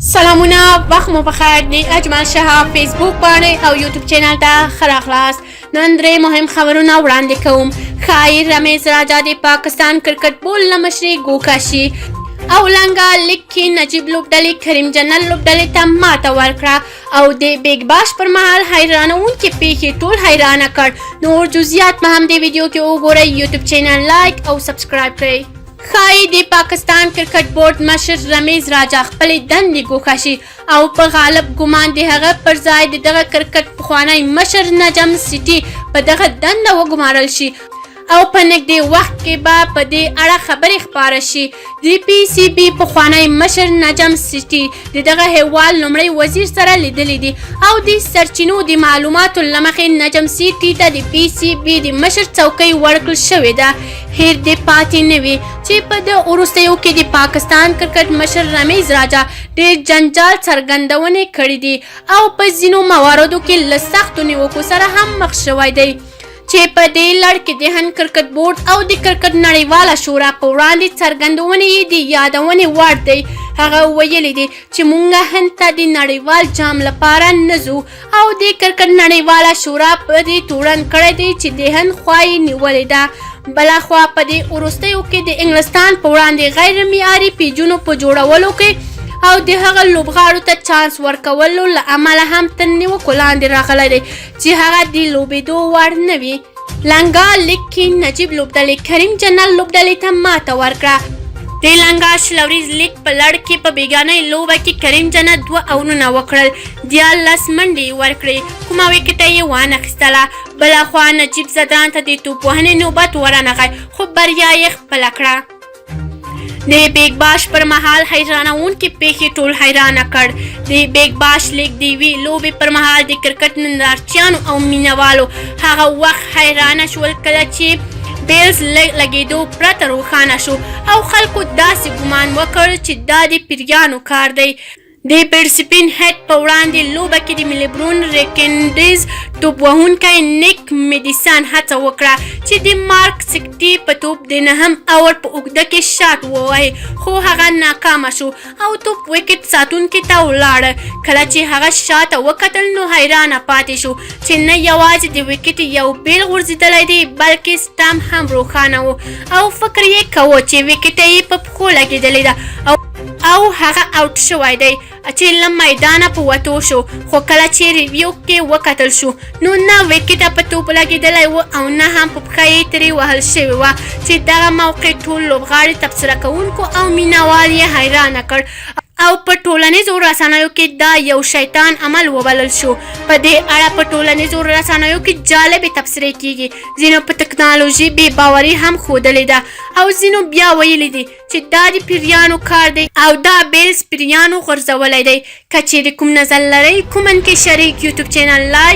سلامونه، وخت مو بخیر. د اجمل شهاب فیسبوک باندې او یوټیوب چینل ته ښه راغلاست. نن درې مهم خبرونه وړاندې کوم. ښایي رمیز راجا د پاکستان کرکټ بورډ له مشرۍ ګوښه شي او لنګا لیګ کې نجیب لوبډلې کریم جنرال لوبډلې ته ماته ورکړه او د بیګ باش پر مهال حیرانوونکې پیښې ټول حیرانه کړ. نور جزئیات به هم د ویډیو کې وګورئ. یوټیوب چینل لایک او سبسکرایب کړئ. ښایي د پاکستان کرکټ بورډ مشر رمیز راجا خپلې دندې ګوښه شي او په غالب ګمان د هغه پر ځای د دغه کرکټ پخوانی مشر نجم سیټي په دغه دنده وګمارل شي او په نږدې وخت کې به په دې اړه خبرې خپاره شي. د پی سی بي پخوانی مشر نجم سیټي د دغه هیواد لومړی وزیر سره لیدلی دي او د سرچینو د معلوماتو له مخې نجم سیټي ته د پی سی بي د مشر څوکۍ ورکړل شوې ده. هیر دې پاتې نه وي چې په د وروستیو کې د پاکستان کرکټ مشر رمیز راجا ډېر جنجال څرګندونې کړي دي او په ځینو مواردو کې له سختو نیوکو سره هم مخ شوی دی چې په دې لړ کې د هند کرکټ بورډ او د کرکټ نړیواله شورا په وړاندې څرګندونې یې د یادونې وړ دی. هغه ویلي دي چې موږ هند ته د نړیوال جام لپاره نه ځو او د کرکټ نړیواله شورا په دې تورن کړی دی چې د هند خوا یې نیولې ده. بلخوا په دې وروستیو کې د انګلستان په وړاندې غیر معیاري پیجونو په جوړولو کې او د هغه لوبغاړو ته چانس ورکولو له امله هم تر نیوکو لاندې راغلی دی چې هغه د لوبېدو وړ نه وي. لنګا لیګ کې نجیب لوبډلې کریم جنرال لوبډلې ته ماته ورکړه. د لنګا شلوریز لیګ په لړ کې په بیګانۍ لوبه کې کریم جنرال 2 اونونه وکړل، 14 منډې ورکړې، کومه وکټه یې وانخیستله. بلخوا نجیب زدران ته د توپ وهنې نوبت ورنغی خو بریا یې خپله کړه. د بیګ باش پر مهال حیرانوونکې پیښې ټول حیرانه کړ. د بیګ باش لیګ د یوې لوبې پر مهال د کرکټ نندارچیانو او مینوالو هغه وخت حیرانه شول کله چې بیلز لګېدو پرته روښانه شو او خلکو داسې ګمان وکړ چې دا د پیریانو کار دی. د برسپین هیټ په وړاندې لوبه کې د ملبورن ریکنډز توپ وهونکی نیک میډیسن هڅه وکړه چې د مارک سکټي په توپ د 9 اور په اوږده کې شاټ ووهي خو هغه ناکامه شو او توپ وکټ ساتونکي ته ولاړه. کله چې هغه شاته وکتل نو حیرانه پاتې شو چې نه یوازې د وکټ یو بیل غورځېدلی دی بلکې سټام هم روښانه و او فکر یې کوه چې وکټ یې په پښو لګېدلې ده او هغه اوټ شوی دی چې له میدانه په وتو شو. خو کله چې ریویو کې وکتل شو نو نه وکټه په توپ لګېدلی و او نه هم په پښه یې ترې وهل شوې وه چې دغه موقع ټول لوبغاړي تبصره کوونکو او مینوال یې حیرانه کړ او په ټولنیزو رسنیو کې دا یو شیطان عمل وبلل شو. په دې اړه په ټولنیزو رسنیو کې جالبې تبصرې کیږي. ځینو په ټکنالوژي بې باوري هم ښودلې ده او ځینو بیا ویلي دي چې دا د پیریانو کار دی او دا بیلز پیریانو غورځولی دی. که چیرې کوم نظر لرئ کومنټ کې شریک. یوټیوب چینل لایک